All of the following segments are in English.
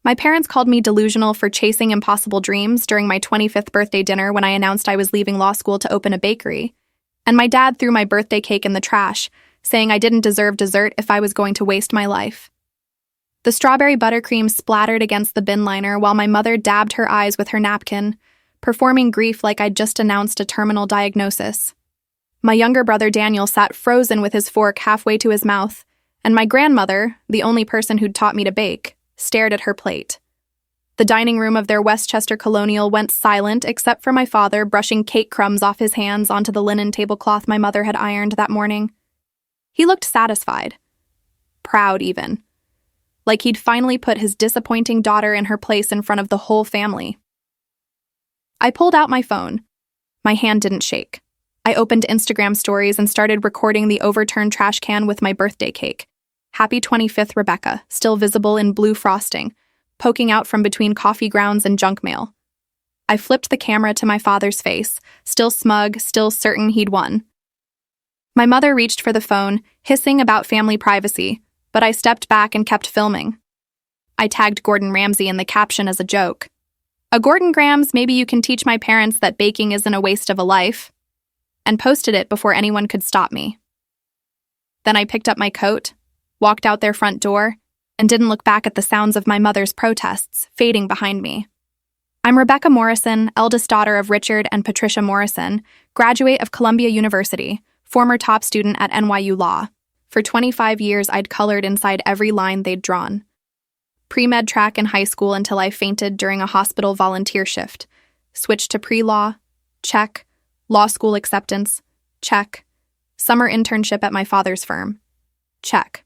My parents called me delusional for chasing impossible dreams during my 25th birthday dinner when I announced I was leaving law school to open a bakery. And my dad threw my birthday cake in the trash, saying I didn't deserve dessert if I was going to waste my life. The strawberry buttercream splattered against the bin liner while my mother dabbed her eyes with her napkin, performing grief like I'd just announced a terminal diagnosis. My younger brother Daniel sat frozen with his fork halfway to his mouth, and my grandmother, the only person who'd taught me to bake, stared at her plate. The dining room of their Westchester Colonial went silent except for my father brushing cake crumbs off his hands onto the linen tablecloth my mother had ironed that morning. He looked satisfied. Proud, even. Like he'd finally put his disappointing daughter in her place in front of the whole family. I pulled out my phone. My hand didn't shake. I opened Instagram stories and started recording the overturned trash can with my birthday cake. Happy 25th, Rebecca, still visible in blue frosting, poking out from between coffee grounds and junk mail. I flipped the camera to my father's face, still smug, still certain he'd won. My mother reached for the phone, hissing about family privacy, but I stepped back and kept filming. I tagged Gordon Ramsay in the caption as a joke. A Gordon Grams, maybe you can teach my parents that baking isn't a waste of a life, and posted it before anyone could stop me. Then I picked up my coat, walked out their front door, and didn't look back at the sounds of my mother's protests fading behind me. I'm Rebecca Morrison, eldest daughter of Richard and Patricia Morrison, graduate of Columbia University, former top student at NYU Law. For 25 years, I'd colored inside every line they'd drawn. Pre-med track in high school until I fainted during a hospital volunteer shift. Switched to pre-law, check. Law school acceptance, check. Summer internship at my father's firm, check.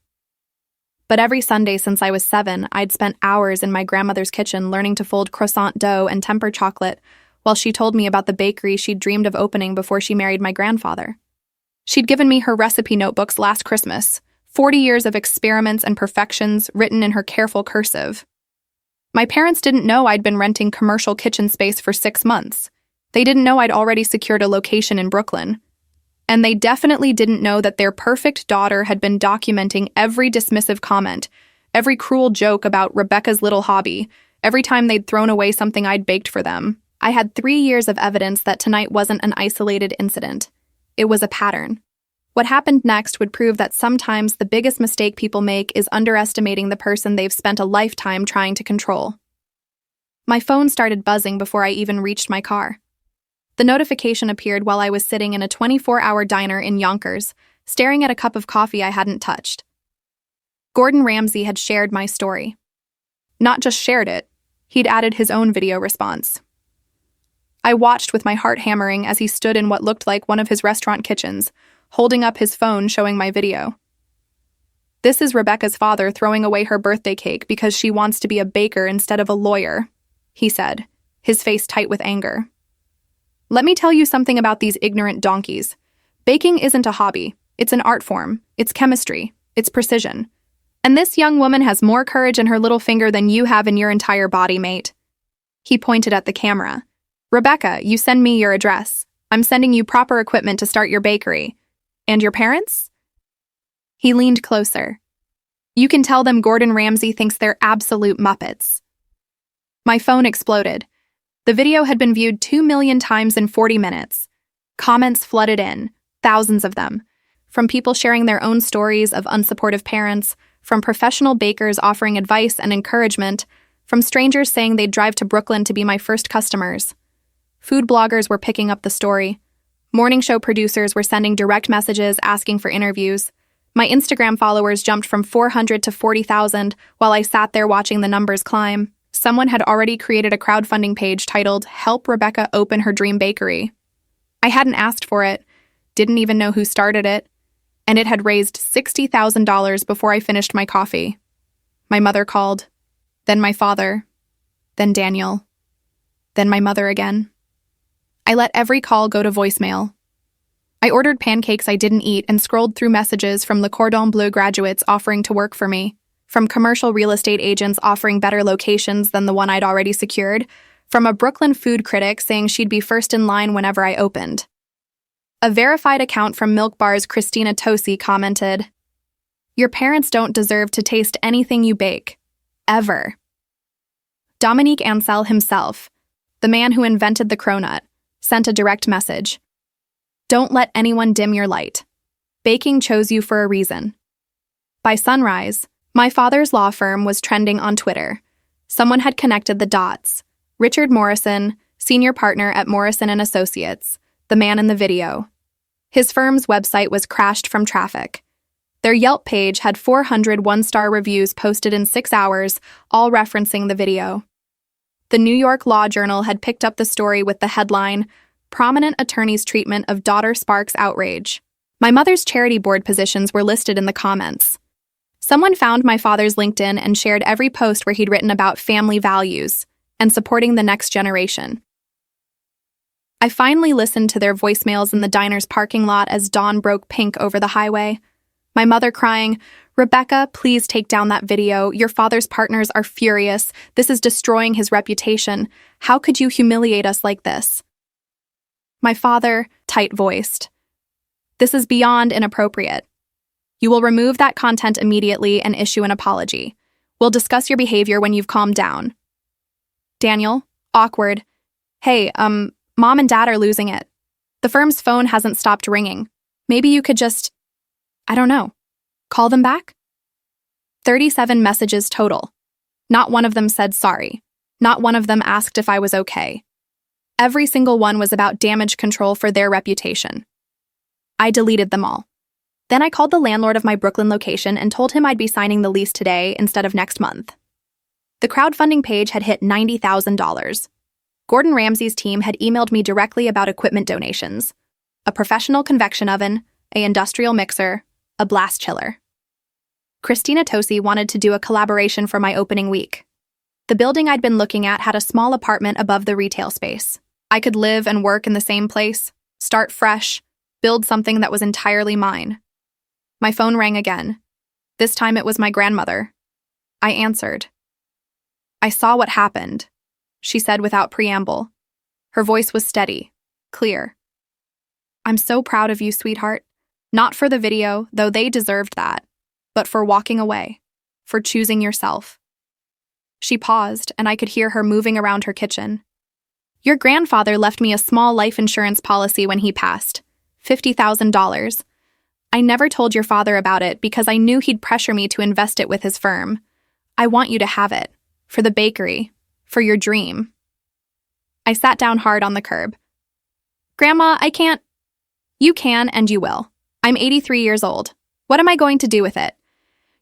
But every Sunday since I was 7, I'd spent hours in my grandmother's kitchen learning to fold croissant dough and temper chocolate while she told me about the bakery she'd dreamed of opening before she married my grandfather. She'd given me her recipe notebooks last Christmas, 40 years of experiments and perfections written in her careful cursive. My parents didn't know I'd been renting commercial kitchen space for 6 months. They didn't know I'd already secured a location in Brooklyn. And they definitely didn't know that their perfect daughter had been documenting every dismissive comment, every cruel joke about Rebecca's little hobby, every time they'd thrown away something I'd baked for them. I had 3 years of evidence that tonight wasn't an isolated incident. It was a pattern. What happened next would prove that sometimes the biggest mistake people make is underestimating the person they've spent a lifetime trying to control. My phone started buzzing before I even reached my car. The notification appeared while I was sitting in a 24-hour diner in Yonkers, staring at a cup of coffee I hadn't touched. Gordon Ramsay had shared my story. Not just shared it, he'd added his own video response. I watched with my heart hammering as he stood in what looked like one of his restaurant kitchens, holding up his phone showing my video. This is Rebecca's father throwing away her birthday cake because she wants to be a baker instead of a lawyer, he said, his face tight with anger. Let me tell you something about these ignorant donkeys. Baking isn't a hobby. It's an art form. It's chemistry. It's precision. And this young woman has more courage in her little finger than you have in your entire body, mate. He pointed at the camera. Rebecca, you send me your address. I'm sending you proper equipment to start your bakery. And your parents? He leaned closer. You can tell them Gordon Ramsay thinks they're absolute muppets. My phone exploded. The video had been viewed 2 million times in 40 minutes. Comments flooded in, thousands of them, from people sharing their own stories of unsupportive parents, from professional bakers offering advice and encouragement, from strangers saying they'd drive to Brooklyn to be my first customers. Food bloggers were picking up the story. Morning show producers were sending direct messages asking for interviews. My Instagram followers jumped from 400 to 40,000 while I sat there watching the numbers climb. Someone had already created a crowdfunding page titled, Help Rebecca Open Her Dream Bakery. I hadn't asked for it, didn't even know who started it, and it had raised $60,000 before I finished my coffee. My mother called, then my father, then Daniel, then my mother again. I let every call go to voicemail. I ordered pancakes I didn't eat and scrolled through messages from Le Cordon Bleu graduates offering to work for me, from commercial real estate agents offering better locations than the one I'd already secured, from a Brooklyn food critic saying she'd be first in line whenever I opened. A verified account from Milk Bar's Christina Tosi commented, Your parents don't deserve to taste anything you bake. Ever. Dominique Ansel himself, the man who invented the cronut, sent a direct message. Don't let anyone dim your light. Baking chose you for a reason. By sunrise, my father's law firm was trending on Twitter. Someone had connected the dots. Richard Morrison, senior partner at Morrison & Associates, the man in the video. His firm's website was crashed from traffic. Their Yelp page had 400 one-star reviews posted in 6 hours, all referencing the video. The New York Law Journal had picked up the story with the headline, Prominent Attorney's Treatment of Daughter Sparks Outrage. My mother's charity board positions were listed in the comments. Someone found my father's LinkedIn and shared every post where he'd written about family values and supporting the next generation. I finally listened to their voicemails in the diner's parking lot as dawn broke pink over the highway. My mother crying, Rebecca, please take down that video. Your father's partners are furious. This is destroying his reputation. How could you humiliate us like this? My father, tight-voiced. This is beyond inappropriate. You will remove that content immediately and issue an apology. We'll discuss your behavior when you've calmed down. Daniel, awkward. Hey, Mom and Dad are losing it. The firm's phone hasn't stopped ringing. Maybe you could just, I don't know, call them back? 37 messages total. Not one of them said sorry. Not one of them asked if I was okay. Every single one was about damage control for their reputation. I deleted them all. Then I called the landlord of my Brooklyn location and told him I'd be signing the lease today instead of next month. The crowdfunding page had hit $90,000. Gordon Ramsay's team had emailed me directly about equipment donations: a professional convection oven, an industrial mixer, a blast chiller. Christina Tosi wanted to do a collaboration for my opening week. The building I'd been looking at had a small apartment above the retail space. I could live and work in the same place, start fresh, build something that was entirely mine. My phone rang again. This time it was my grandmother. I answered. I saw what happened, she said without preamble. Her voice was steady, clear. I'm so proud of you, sweetheart. Not for the video, though they deserved that, but for walking away, for choosing yourself. She paused, and I could hear her moving around her kitchen. Your grandfather left me a small life insurance policy when he passed, $50,000. I never told your father about it because I knew he'd pressure me to invest it with his firm. I want you to have it, for the bakery, for your dream. I sat down hard on the curb. Grandma, I can't. You can and you will. I'm 83 years old. What am I going to do with it?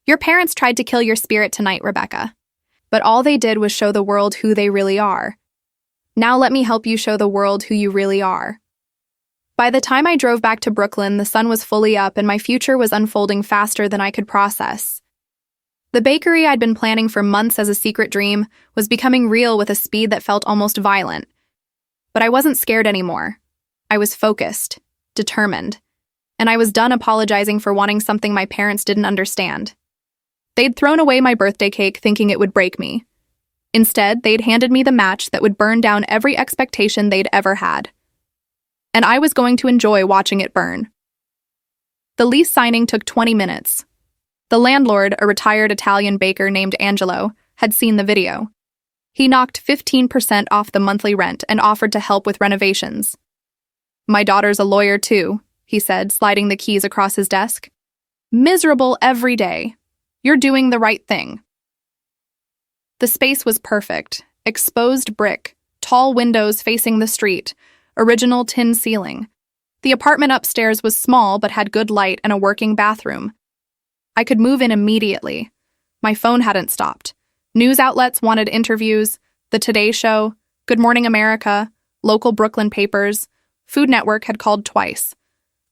Your parents tried to kill your spirit tonight, Rebecca. But all they did was show the world who they really are. Now let me help you show the world who you really are. By the time I drove back to Brooklyn, the sun was fully up and my future was unfolding faster than I could process. The bakery I'd been planning for months as a secret dream was becoming real with a speed that felt almost violent. But I wasn't scared anymore. I was focused, determined, and I was done apologizing for wanting something my parents didn't understand. They'd thrown away my birthday cake thinking it would break me. Instead, they'd handed me the match that would burn down every expectation they'd ever had. And I was going to enjoy watching it burn. The lease signing took 20 minutes. The landlord, a retired Italian baker named Angelo, had seen the video. He knocked 15% off the monthly rent and offered to help with renovations. My daughter's a lawyer too, he said, sliding the keys across his desk. Miserable every day. You're doing the right thing. The space was perfect. Exposed brick, tall windows facing the street, original tin ceiling. The apartment upstairs was small but had good light and a working bathroom. I could move in immediately. My phone hadn't stopped. News outlets wanted interviews, The Today Show, Good Morning America, local Brooklyn papers. Food Network had called twice.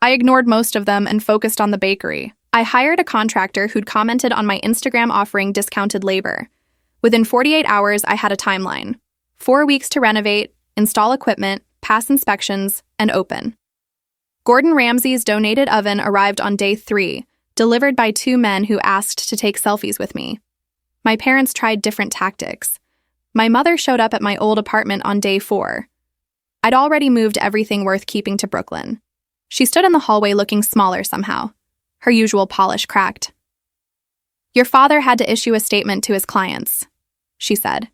I ignored most of them and focused on the bakery. I hired a contractor who'd commented on my Instagram offering discounted labor. Within 48 hours, I had a timeline. 4 weeks to renovate, install equipment, pass inspections, and open. Gordon Ramsay's donated oven arrived on day 3, delivered by 2 men who asked to take selfies with me. My parents tried different tactics. My mother showed up at my old apartment on day 4. I'd already moved everything worth keeping to Brooklyn. She stood in the hallway looking smaller somehow. Her usual polish cracked. Your father had to issue a statement to his clients, she said.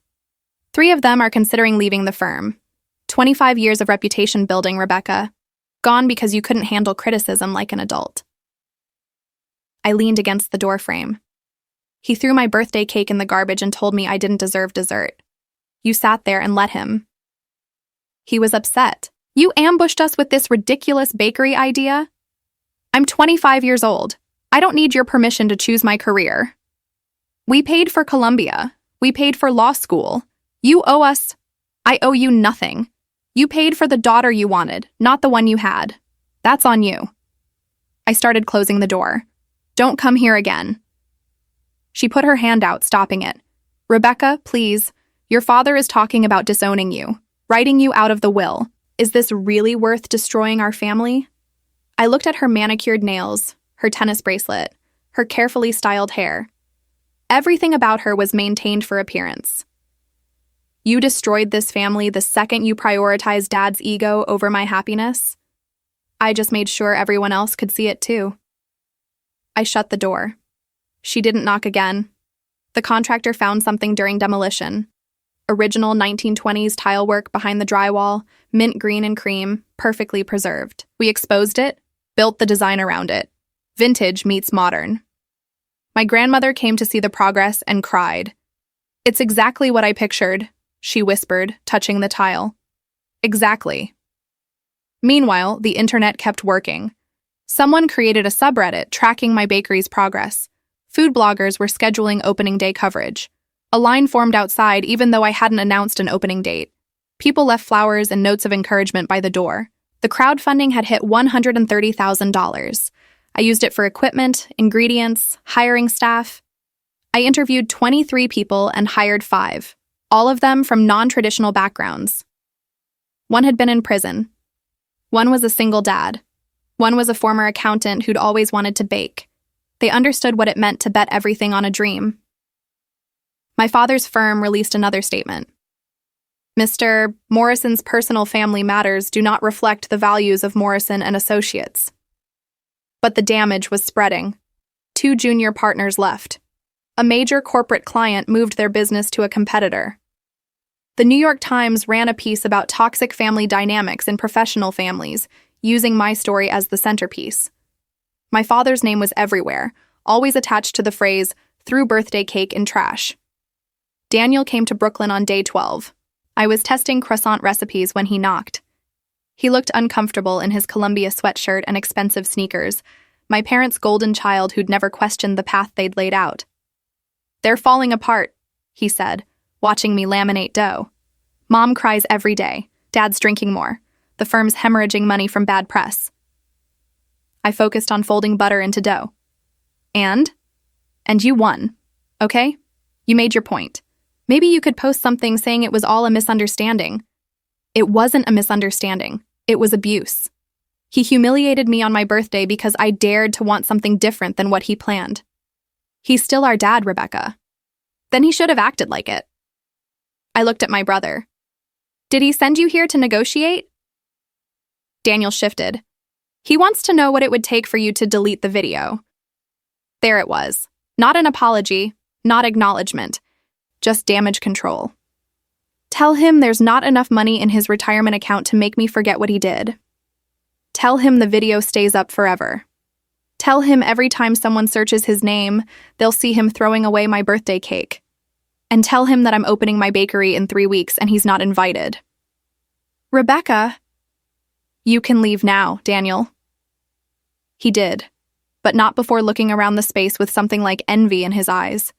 3 of them are considering leaving the firm. 25 years of reputation building, Rebecca. Gone because you couldn't handle criticism like an adult. I leaned against the doorframe. He threw my birthday cake in the garbage and told me I didn't deserve dessert. You sat there and let him. He was upset. You ambushed us with this ridiculous bakery idea? I'm 25 years old. I don't need your permission to choose my career. We paid for Columbia. We paid for law school. You owe us. I owe you nothing. You paid for the daughter you wanted, not the one you had. That's on you. I started closing the door. Don't come here again. She put her hand out, stopping it. Rebecca, please. Your father is talking about disowning you, writing you out of the will. Is this really worth destroying our family? I looked at her manicured nails, her tennis bracelet, her carefully styled hair. Everything about her was maintained for appearance. You destroyed this family the second you prioritized Dad's ego over my happiness. I just made sure everyone else could see it too. I shut the door. She didn't knock again. The contractor found something during demolition. Original 1920s tile work behind the drywall, mint green and cream, perfectly preserved. We exposed it, built the design around it. Vintage meets modern. My grandmother came to see the progress and cried. It's exactly what I pictured, she whispered, touching the tile. Exactly. Meanwhile, the internet kept working. Someone created a subreddit tracking my bakery's progress. Food bloggers were scheduling opening day coverage. A line formed outside even though I hadn't announced an opening date. People left flowers and notes of encouragement by the door. The crowdfunding had hit $130,000. I used it for equipment, ingredients, hiring staff. I interviewed 23 people and hired 5, all of them from non-traditional backgrounds. One had been in prison. One was a single dad. One was a former accountant who'd always wanted to bake. They understood what it meant to bet everything on a dream. My father's firm released another statement. Mr. Morrison's personal family matters do not reflect the values of Morrison and Associates. But the damage was spreading. 2 junior partners left. A major corporate client moved their business to a competitor. The New York Times ran a piece about toxic family dynamics in professional families, using my story as the centerpiece. My father's name was everywhere, always attached to the phrase, threw birthday cake in trash. Daniel came to Brooklyn on day 12. I was testing croissant recipes when he knocked. He looked uncomfortable in his Columbia sweatshirt and expensive sneakers, my parents' golden child who'd never questioned the path they'd laid out. They're falling apart, he said, watching me laminate dough. Mom cries every day. Dad's drinking more. The firm's hemorrhaging money from bad press. I focused on folding butter into dough. And you won, okay? You made your point. Maybe you could post something saying it was all a misunderstanding. It wasn't a misunderstanding. It was abuse. He humiliated me on my birthday because I dared to want something different than what he planned. He's still our dad, Rebecca. Then he should have acted like it. I looked at my brother. Did he send you here to negotiate? Daniel shifted. He wants to know what it would take for you to delete the video. There it was. Not an apology, not acknowledgement, just damage control. Tell him there's not enough money in his retirement account to make me forget what he did. Tell him the video stays up forever. Tell him every time someone searches his name, they'll see him throwing away my birthday cake. And tell him that I'm opening my bakery in 3 weeks and he's not invited. Rebecca. You can leave now, Daniel. He did, but not before looking around the space with something like envy in his eyes.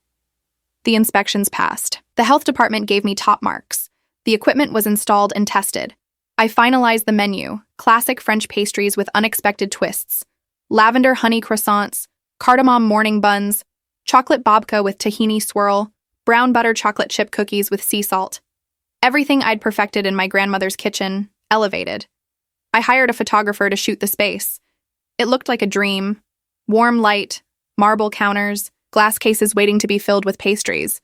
The inspections passed. The health department gave me top marks. The equipment was installed and tested. I finalized the menu, classic French pastries with unexpected twists, lavender honey croissants, cardamom morning buns, chocolate babka with tahini swirl, brown butter chocolate chip cookies with sea salt. Everything I'd perfected in my grandmother's kitchen, elevated. I hired a photographer to shoot the space. It looked like a dream. Warm light, marble counters, glass cases waiting to be filled with pastries.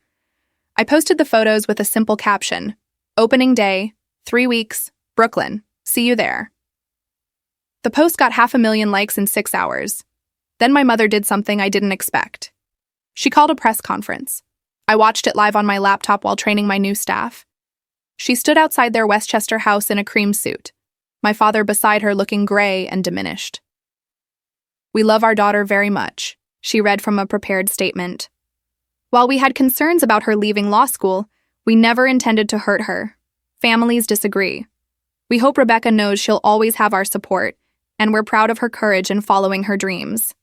I posted the photos with a simple caption, Opening day, 3 weeks, Brooklyn. See you there. The post got 500,000 likes in 6 hours. Then my mother did something I didn't expect. She called a press conference. I watched it live on my laptop while training my new staff. She stood outside their Westchester house in a cream suit, my father beside her looking gray and diminished. "We love our daughter very much," she read from a prepared statement. "While we had concerns about her leaving law school, we never intended to hurt her. Families disagree. We hope Rebecca knows she'll always have our support, and we're proud of her courage in following her dreams."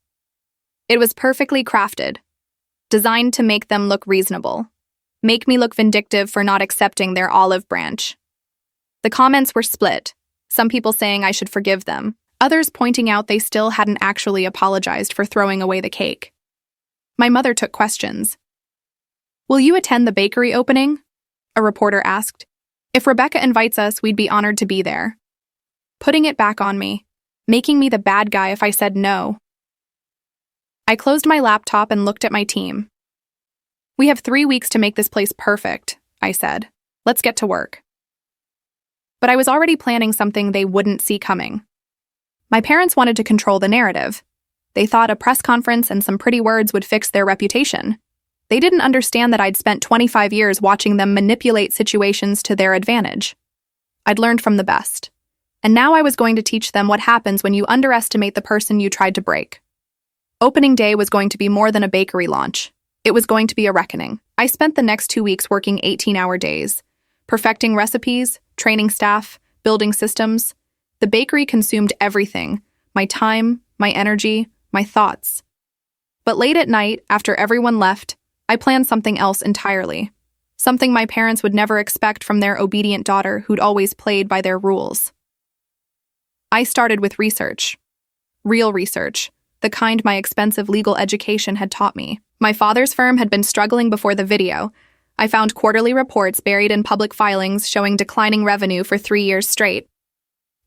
It was perfectly crafted, designed to make them look reasonable, make me look vindictive for not accepting their olive branch. The comments were split, some people saying I should forgive them, others pointing out they still hadn't actually apologized for throwing away the cake. My mother took questions. "Will you attend the bakery opening?" a reporter asked. "If Rebecca invites us, we'd be honored to be there." Putting it back on me, making me the bad guy if I said no. I closed my laptop and looked at my team. "We have 3 weeks to make this place perfect," I said. "Let's get to work." But I was already planning something they wouldn't see coming. My parents wanted to control the narrative. They thought a press conference and some pretty words would fix their reputation. They didn't understand that I'd spent 25 years watching them manipulate situations to their advantage. I'd learned from the best. And now I was going to teach them what happens when you underestimate the person you tried to break. Opening day was going to be more than a bakery launch. It was going to be a reckoning. I spent the next 2 weeks working 18-hour days, perfecting recipes, training staff, building systems. The bakery consumed everything, my time, my energy, my thoughts. But late at night, after everyone left, I planned something else entirely. Something my parents would never expect from their obedient daughter who'd always played by their rules. I started with research. Real research, the kind my expensive legal education had taught me. My father's firm had been struggling before the video. I found quarterly reports buried in public filings showing declining revenue for 3 years straight.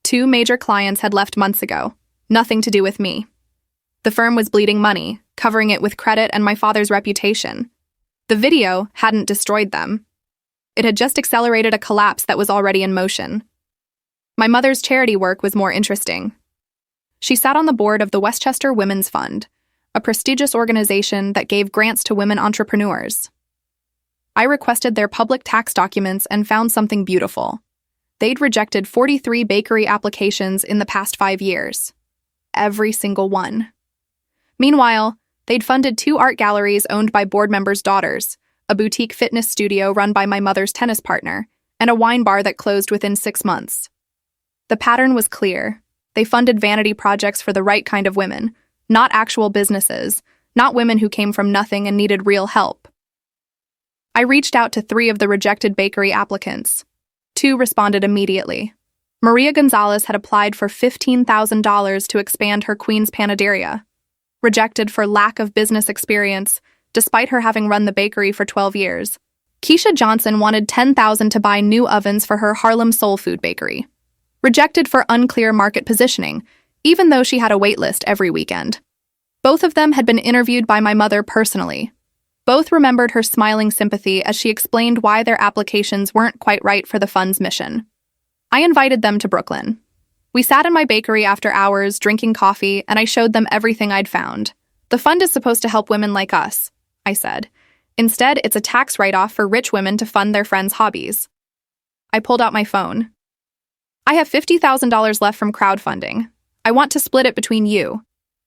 2 major clients had left months ago. Nothing to do with me. The firm was bleeding money, covering it with credit and my father's reputation. The video hadn't destroyed them. It had just accelerated a collapse that was already in motion. My mother's charity work was more interesting. She sat on the board of the Westchester Women's Fund, a prestigious organization that gave grants to women entrepreneurs. I requested their public tax documents and found something beautiful. They'd rejected 43 bakery applications in the past 5 years. Every single one. Meanwhile, they'd funded 2 art galleries owned by board members' daughters, a boutique fitness studio run by my mother's tennis partner, and a wine bar that closed within 6 months. The pattern was clear. They funded vanity projects for the right kind of women, not actual businesses, not women who came from nothing and needed real help. I reached out to 3 of the rejected bakery applicants. 2 responded immediately. Maria Gonzalez had applied for $15,000 to expand her Queens Panaderia. Rejected for lack of business experience, despite her having run the bakery for 12 years. Keisha Johnson wanted $10,000 to buy new ovens for her Harlem Soul Food Bakery. Rejected for unclear market positioning, even though she had a wait list every weekend. Both of them had been interviewed by my mother personally. Both remembered her smiling sympathy as she explained why their applications weren't quite right for the fund's mission. I invited them to Brooklyn. We sat in my bakery after hours, drinking coffee, and I showed them everything I'd found. "The fund is supposed to help women like us," I said. "Instead, it's a tax write-off for rich women to fund their friends' hobbies." I pulled out my phone. "I have $50,000 left from crowdfunding. I want to split it between you.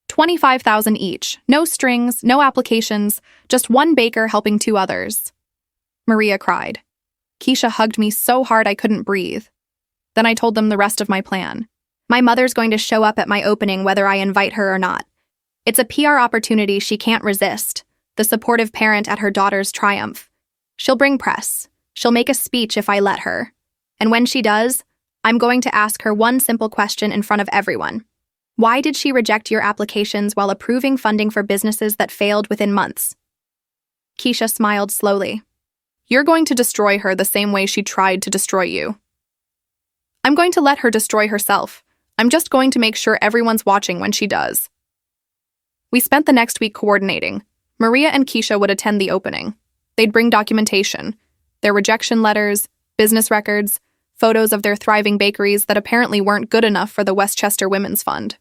$25,000 each, no strings, no applications, just one baker helping 2 others. Maria cried. Keisha hugged me so hard I couldn't breathe. Then I told them the rest of my plan. My mother's going to show up at my opening whether I invite her or not. It's a PR opportunity she can't resist, the supportive parent at her daughter's triumph. She'll bring press. She'll make a speech if I let her. And when she does, I'm going to ask her one simple question in front of everyone. Why did she reject your applications while approving funding for businesses that failed within months? Keisha smiled slowly. You're going to destroy her the same way she tried to destroy you. I'm going to let her destroy herself. I'm just going to make sure everyone's watching when she does. We spent the next week coordinating. Maria and Keisha would attend the opening. They'd bring documentation, their rejection letters, business records, photos of their thriving bakeries that apparently weren't good enough for the Westchester Women's Fund.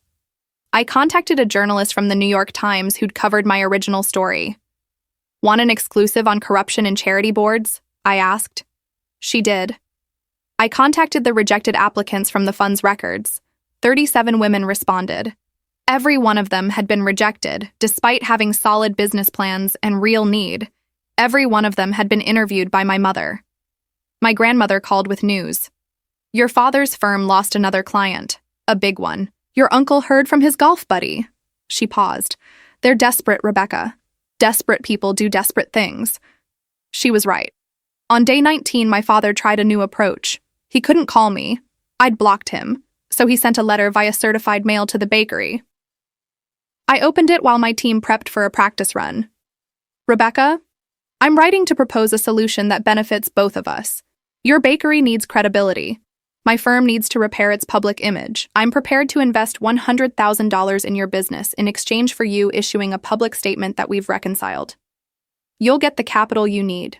I contacted a journalist from the New York Times who'd covered my original story. Want an exclusive on corruption in charity boards? I asked. She did. I contacted the rejected applicants from the fund's records. 37 women responded. Every one of them had been rejected, despite having solid business plans and real need. Every one of them had been interviewed by my mother. My grandmother called with news. Your father's firm lost another client, a big one. Your uncle heard from his golf buddy. She paused. They're desperate, Rebecca. Desperate people do desperate things. She was right. On day 19, my father tried a new approach. He couldn't call me. I'd blocked him, so he sent a letter via certified mail to the bakery. I opened it while my team prepped for a practice run. Rebecca, I'm writing to propose a solution that benefits both of us. Your bakery needs credibility. My firm needs to repair its public image. I'm prepared to invest $100,000 in your business in exchange for you issuing a public statement that we've reconciled. You'll get the capital you need.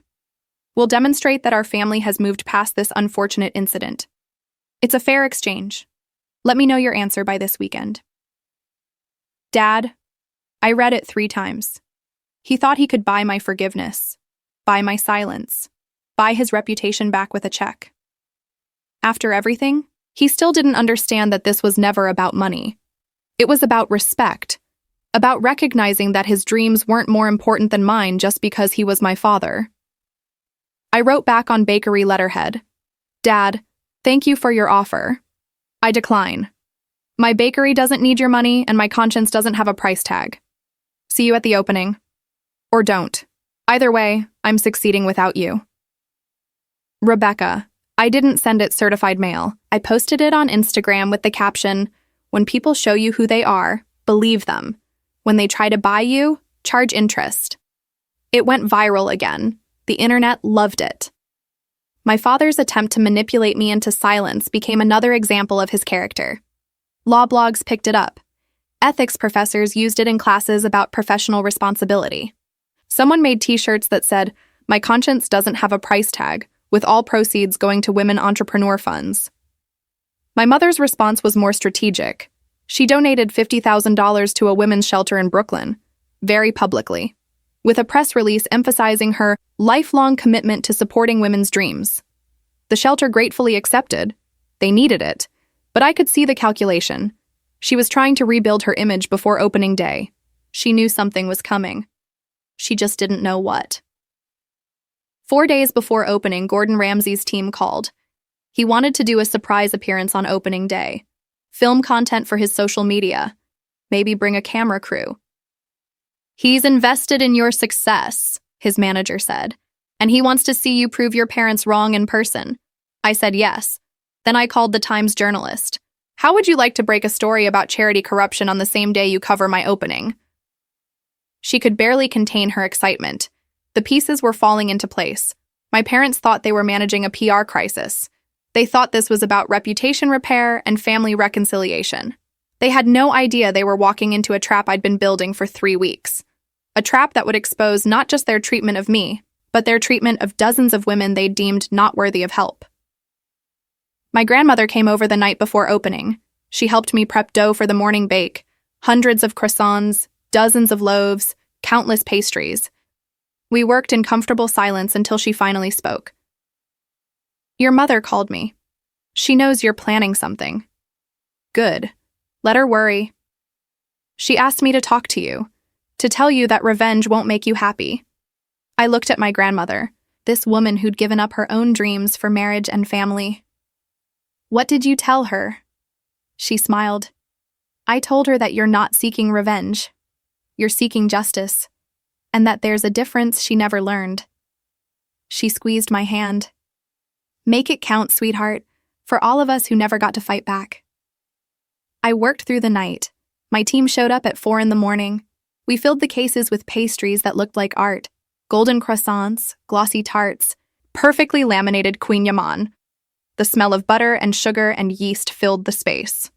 We'll demonstrate that our family has moved past this unfortunate incident. It's a fair exchange. Let me know your answer by this weekend. Dad, I read it 3 times. He thought he could buy my forgiveness, buy my silence, buy his reputation back with a check. After everything, he still didn't understand that this was never about money. It was about respect, about recognizing that his dreams weren't more important than mine just because he was my father. I wrote back on bakery letterhead, Dad, thank you for your offer. I decline. My bakery doesn't need your money and my conscience doesn't have a price tag. See you at the opening. Or don't. Either way, I'm succeeding without you. Rebecca, I didn't send it certified mail. I posted it on Instagram with the caption, when people show you who they are, believe them. When they try to buy you, charge interest. It went viral again. The internet loved it. My father's attempt to manipulate me into silence became another example of his character. Law blogs picked it up. Ethics professors used it in classes about professional responsibility. Someone made t-shirts that said, my conscience doesn't have a price tag, with all proceeds going to women entrepreneur funds. My mother's response was more strategic. She donated $50,000 to a women's shelter in Brooklyn, very publicly, with a press release emphasizing her lifelong commitment to supporting women's dreams. The shelter gratefully accepted. They needed it, but I could see the calculation. She was trying to rebuild her image before opening day. She knew something was coming. She just didn't know what. 4 days before opening, Gordon Ramsay's team called. He wanted to do a surprise appearance on opening day, film content for his social media, maybe bring a camera crew. He's invested in your success, his manager said, and he wants to see you prove your parents wrong in person. I said yes. Then I called the Times journalist. How would you like to break a story about charity corruption on the same day you cover my opening? She could barely contain her excitement. The pieces were falling into place. My parents thought they were managing a PR crisis. They thought this was about reputation repair and family reconciliation. They had no idea they were walking into a trap I'd been building for 3 weeks. A trap that would expose not just their treatment of me, but their treatment of dozens of women they deemed not worthy of help. My grandmother came over the night before opening. She helped me prep dough for the morning bake, hundreds of croissants, dozens of loaves, countless pastries. We worked in comfortable silence until she finally spoke. Your mother called me. She knows you're planning something. Good. Let her worry. She asked me to talk to you, to tell you that revenge won't make you happy. I looked at my grandmother, this woman who'd given up her own dreams for marriage and family. What did you tell her? She smiled. I told her that you're not seeking revenge. You're seeking justice, and that there's a difference she never learned. She squeezed my hand. Make it count, sweetheart, for all of us who never got to fight back. I worked through the night. My team showed up at 4 a.m. We filled the cases with pastries that looked like art. Golden croissants, glossy tarts, perfectly laminated Queen Yaman. The smell of butter and sugar and yeast filled the space.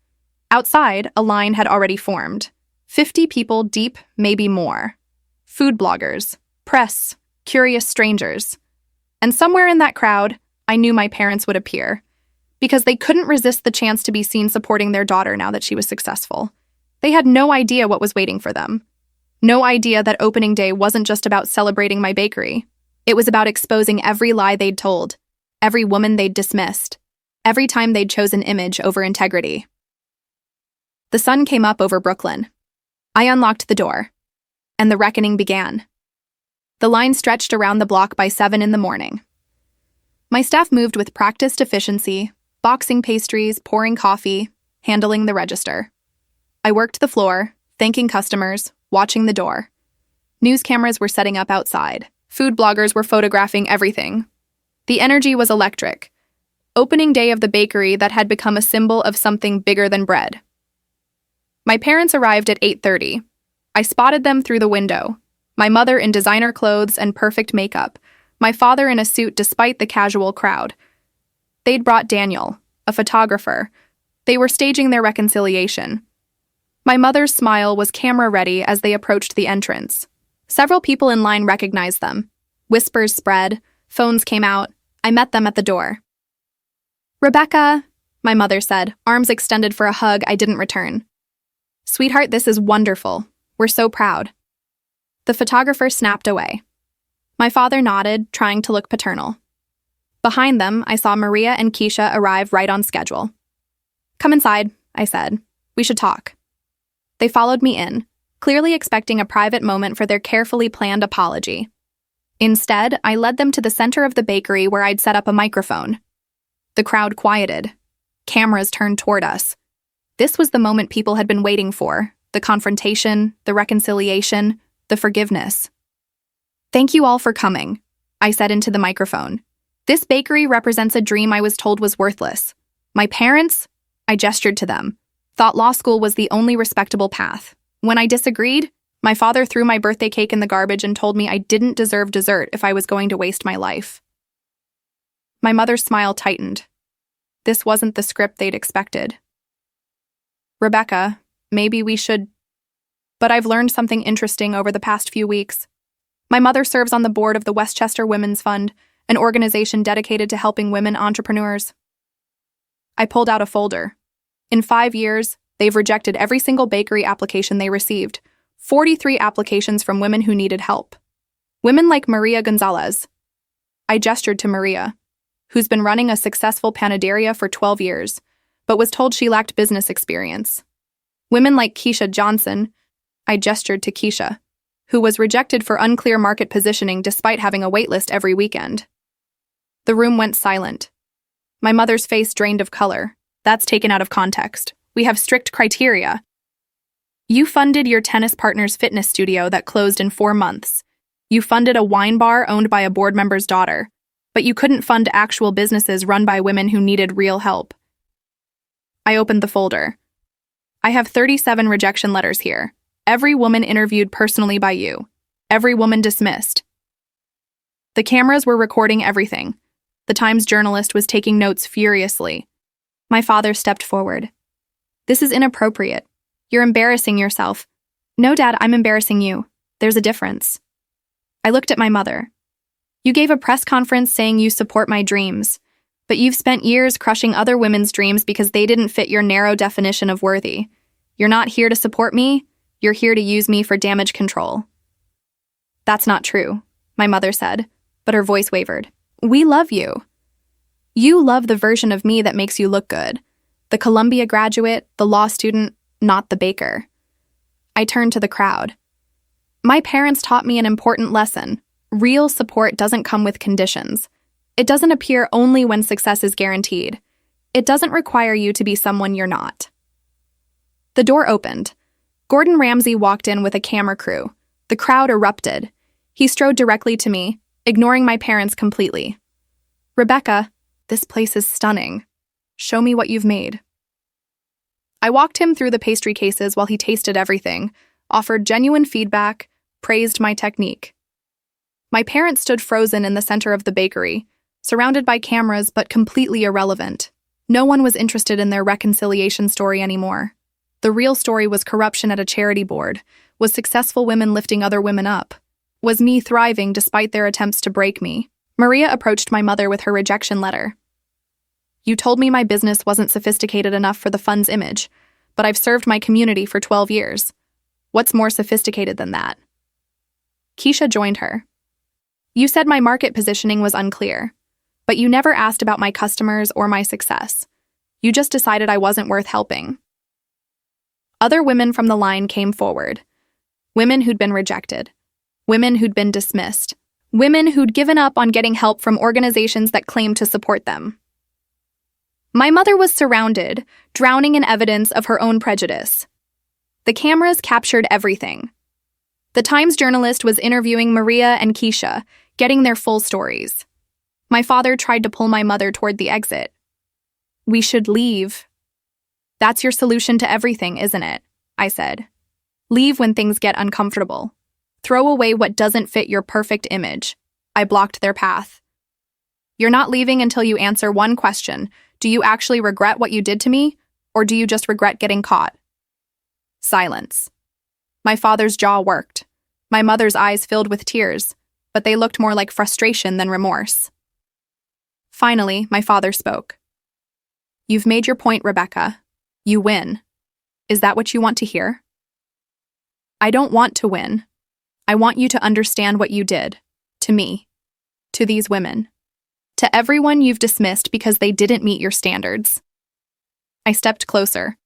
Outside, a line had already formed. 50 people deep, maybe more. Food bloggers, press, curious strangers. And somewhere in that crowd, I knew my parents would appear, because they couldn't resist the chance to be seen supporting their daughter now that she was successful. They had no idea what was waiting for them. No idea that opening day wasn't just about celebrating my bakery. It was about exposing every lie they'd told, every woman they'd dismissed, Every time they'd chosen image over integrity. The sun came up over Brooklyn. I unlocked the door, and the reckoning began. The line stretched around the block by 7 in the morning. My staff moved with practiced efficiency, boxing pastries, pouring coffee, handling the register. I worked the floor, thanking customers, watching the door. News cameras were setting up outside. Food bloggers were photographing everything. The energy was electric. Opening day of the bakery that had become a symbol of something bigger than bread. My parents arrived at 8:30. I spotted them through the window. My mother in designer clothes and perfect makeup. My father in a suit despite the casual crowd. They'd brought Daniel, a photographer. They were staging their reconciliation. My mother's smile was camera-ready as they approached the entrance. Several people in line recognized them. Whispers spread. Phones came out. I met them at the door. "Rebecca," my mother said, arms extended for a hug I didn't return. "Sweetheart, this is wonderful. We're so proud." The photographer snapped away. My father nodded, trying to look paternal. Behind them, I saw Maria and Keisha arrive right on schedule. "Come inside," I said. "We should talk." They followed me in, clearly expecting a private moment for their carefully planned apology. Instead, I led them to the center of the bakery where I'd set up a microphone. The crowd quieted. Cameras turned toward us. This was the moment people had been waiting for, the confrontation, the reconciliation, the forgiveness. "Thank you all for coming," I said into the microphone. "This bakery represents a dream I was told was worthless. My parents," I gestured to them, "thought law school was the only respectable path. When I disagreed, my father threw my birthday cake in the garbage and told me I didn't deserve dessert if I was going to waste my life." My mother's smile tightened. This wasn't the script they'd expected. "Rebecca, maybe we should..." But I've learned something interesting over the past few weeks. My mother serves on the board of the Westchester Women's Fund, an organization dedicated to helping women entrepreneurs. I pulled out a folder. In 5 years, they've rejected every single bakery application they received, 43 applications from women who needed help. Women like Maria Gonzalez. I gestured to Maria, who's been running a successful panaderia for 12 years, but was told she lacked business experience. Women like Keisha Johnson. I gestured to Keisha, who was rejected for unclear market positioning despite having a waitlist every weekend. The room went silent. My mother's face drained of color. "That's taken out of context. We have strict criteria. You funded your tennis partner's fitness studio that closed in 4 months. You funded a wine bar owned by a board member's daughter, but you couldn't fund actual businesses run by women who needed real help." I opened the folder. "I have 37 rejection letters here. Every woman interviewed personally by you. Every woman dismissed." The cameras were recording everything. The Times journalist was taking notes furiously. My father stepped forward. "This is inappropriate. You're embarrassing yourself." "No, Dad, I'm embarrassing you. There's a difference." I looked at my mother. "You gave a press conference saying you support my dreams, but you've spent years crushing other women's dreams because they didn't fit your narrow definition of worthy. You're not here to support me. You're here to use me for damage control." "That's not true," my mother said, but her voice wavered. "We love you. You love the version of me that makes you look good. The Columbia graduate, the law student, not the baker." I turned to the crowd. "My parents taught me an important lesson. Real support doesn't come with conditions. It doesn't appear only when success is guaranteed. It doesn't require you to be someone you're not." The door opened. Gordon Ramsay walked in with a camera crew. The crowd erupted. He strode directly to me, ignoring my parents completely. "Rebecca, this place is stunning. Show me what you've made." I walked him through the pastry cases while he tasted everything, offered genuine feedback, praised my technique. My parents stood frozen in the center of the bakery, surrounded by cameras but completely irrelevant. No one was interested in their reconciliation story anymore. The real story was corruption at a charity board, was successful women lifting other women up, was me thriving despite their attempts to break me. Maria approached my mother with her rejection letter. "You told me my business wasn't sophisticated enough for the fund's image, but I've served my community for 12 years. What's more sophisticated than that?" Keisha joined her. "You said my market positioning was unclear. But you never asked about my customers or my success. You just decided I wasn't worth helping. Other women from the line came forward. Women who'd been rejected. Women who'd been dismissed. Women who'd given up on getting help from organizations that claimed to support them. My mother was surrounded, drowning in evidence of her own prejudice. The cameras captured everything. The Times journalist was interviewing Maria and Keisha, getting their full stories. My father tried to pull my mother toward the exit. "We should leave." "That's your solution to everything, isn't it?" I said. "Leave when things get uncomfortable. Throw away what doesn't fit your perfect image." I blocked their path. "You're not leaving until you answer one question. Do you actually regret what you did to me, or do you just regret getting caught?" Silence. My father's jaw worked. My mother's eyes filled with tears, but they looked more like frustration than remorse. Finally, my father spoke. "You've made your point, Rebecca. You win. Is that what you want to hear?" "I don't want to win. I want you to understand what you did. To me. To these women. To everyone you've dismissed because they didn't meet your standards." I stepped closer.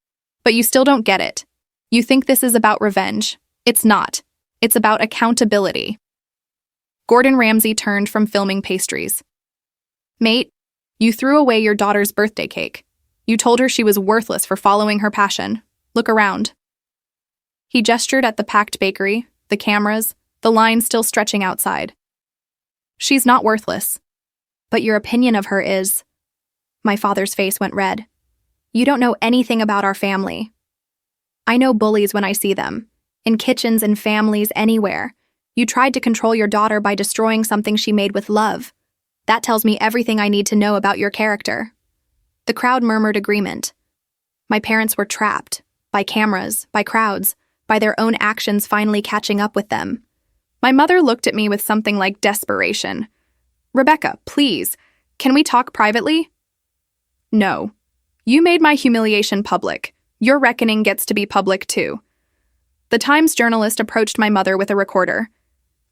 "But you still don't get it. You think this is about revenge. It's not. It's about accountability." Gordon Ramsay turned from filming pastries. "Mate, you threw away your daughter's birthday cake. You told her she was worthless for following her passion. Look around." He gestured at the packed bakery, the cameras, the line still stretching outside. "She's not worthless. But your opinion of her is..." My father's face went red. "You don't know anything about our family. I know bullies when I see them. In kitchens and families anywhere. You tried to control your daughter by destroying something she made with love. That tells me everything I need to know about your character." The crowd murmured agreement. My parents were trapped. By cameras, by crowds, by their own actions finally catching up with them. My mother looked at me with something like desperation. "Rebecca, please, can we talk privately?" "No. You made my humiliation public. Your reckoning gets to be public too." The Times journalist approached my mother with a recorder.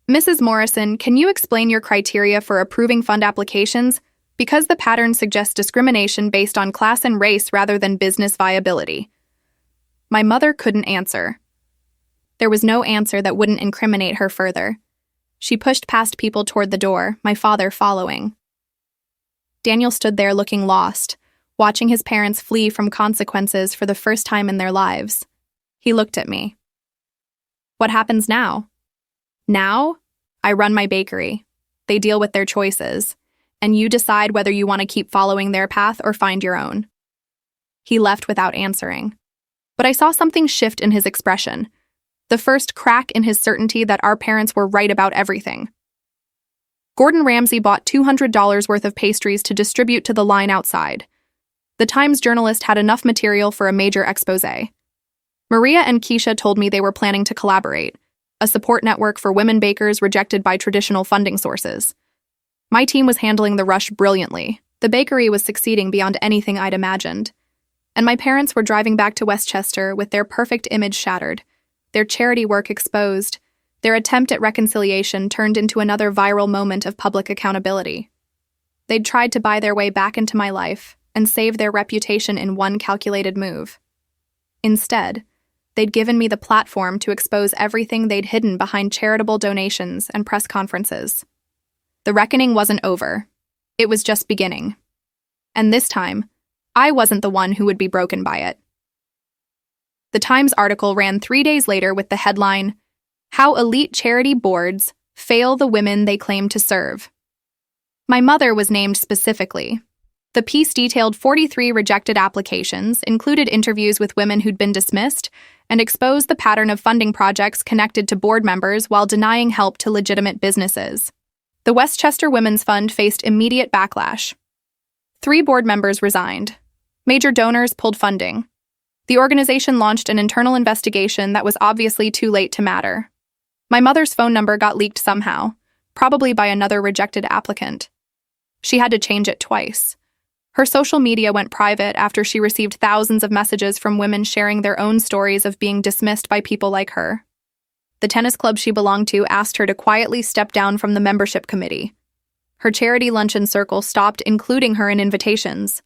"Mrs. Morrison, can you explain your criteria for approving fund applications? Because the pattern suggests discrimination based on class and race rather than business viability." My mother couldn't answer. There was no answer that wouldn't incriminate her further. She pushed past people toward the door, my father following. Daniel stood there looking lost, watching his parents flee from consequences for the first time in their lives. He looked at me. "What happens now?" "Now? I run my bakery. They deal with their choices, and you decide whether you want to keep following their path or find your own." He left without answering. But I saw something shift in his expression. The first crack in his certainty that our parents were right about everything. Gordon Ramsay bought $200 worth of pastries to distribute to the line outside. The Times journalist had enough material for a major exposé. Maria and Keisha told me they were planning to collaborate, a support network for women bakers rejected by traditional funding sources. My team was handling the rush brilliantly. The bakery was succeeding beyond anything I'd imagined. And my parents were driving back to Westchester with their perfect image shattered, their charity work exposed, their attempt at reconciliation turned into another viral moment of public accountability. They'd tried to buy their way back into my life and save their reputation in one calculated move. Instead, they'd given me the platform to expose everything they'd hidden behind charitable donations and press conferences. The reckoning wasn't over. It was just beginning. And this time, I wasn't the one who would be broken by it. The Times article ran 3 days later with the headline, "How Elite Charity Boards Fail the Women They Claim to Serve." My mother was named specifically. The piece detailed 43 rejected applications, included interviews with women who'd been dismissed, and exposed the pattern of funding projects connected to board members while denying help to legitimate businesses. The Westchester Women's Fund faced immediate backlash. 3 board members resigned. Major donors pulled funding. The organization launched an internal investigation that was obviously too late to matter. My mother's phone number got leaked somehow, probably by another rejected applicant. She had to change it twice. Her social media went private after she received thousands of messages from women sharing their own stories of being dismissed by people like her. The tennis club she belonged to asked her to quietly step down from the membership committee. Her charity luncheon circle stopped including her in invitations.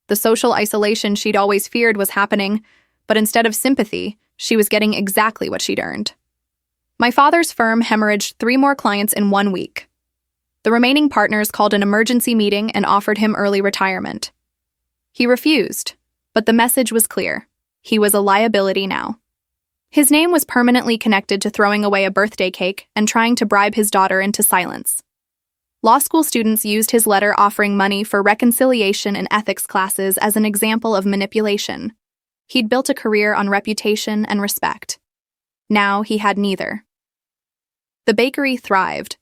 The social isolation she'd always feared was happening, but instead of sympathy, she was getting exactly what she'd earned. My father's firm hemorrhaged 3 more clients in 1 week. The remaining partners called an emergency meeting and offered him early retirement. He refused, but the message was clear. He was a liability now. His name was permanently connected to throwing away a birthday cake and trying to bribe his daughter into silence. Law school students used his letter offering money for reconciliation and ethics classes as an example of manipulation. He'd built a career on reputation and respect. Now he had neither. The bakery thrived.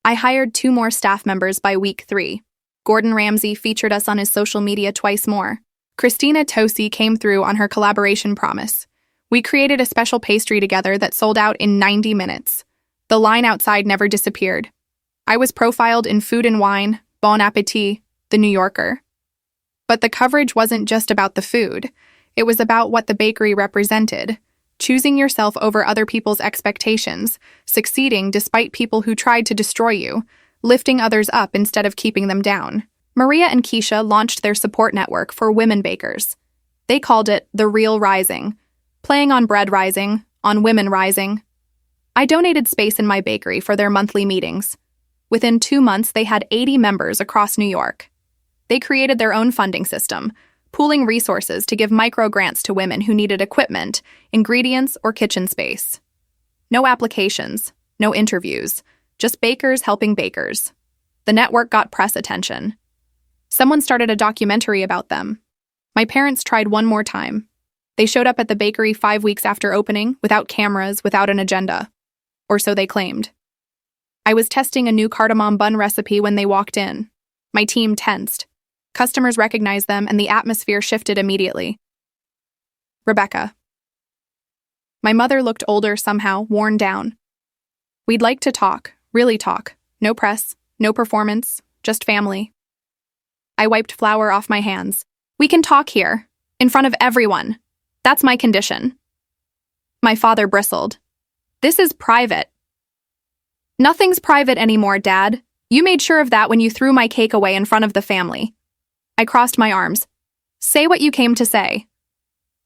I hired 2 more staff members by week 3. Gordon Ramsay featured us on his social media twice more. Christina Tosi came through on her collaboration promise. We created a special pastry together that sold out in 90 minutes. The line outside never disappeared. I was profiled in Food and Wine, Bon Appetit, The New Yorker. But the coverage wasn't just about the food. It was about what the bakery represented. Choosing yourself over other people's expectations, succeeding despite people who tried to destroy you, lifting others up instead of keeping them down. Maria and Keisha launched their support network for women bakers. They called it The Real Rising, playing on bread rising, on women rising. I donated space in my bakery for their monthly meetings. Within 2 months, they had 80 members across New York. They created their own funding system, pooling resources to give micro grants to women who needed equipment, ingredients, or kitchen space. No applications, no interviews, just bakers helping bakers. The network got press attention. Someone started a documentary about them. My parents tried one more time. They showed up at the bakery 5 weeks after opening, without cameras, without an agenda. Or so they claimed. I was testing a new cardamom bun recipe when they walked in. My team tensed. Customers recognized them, and the atmosphere shifted immediately. Rebecca. My mother looked older somehow, worn down. We'd like to talk, really talk. No press, no performance, just family. I wiped flour off my hands. We can talk here, in front of everyone. That's my condition. My father bristled. This is private. Nothing's private anymore, Dad. You made sure of that when you threw my cake away in front of the family. I crossed my arms. Say what you came to say.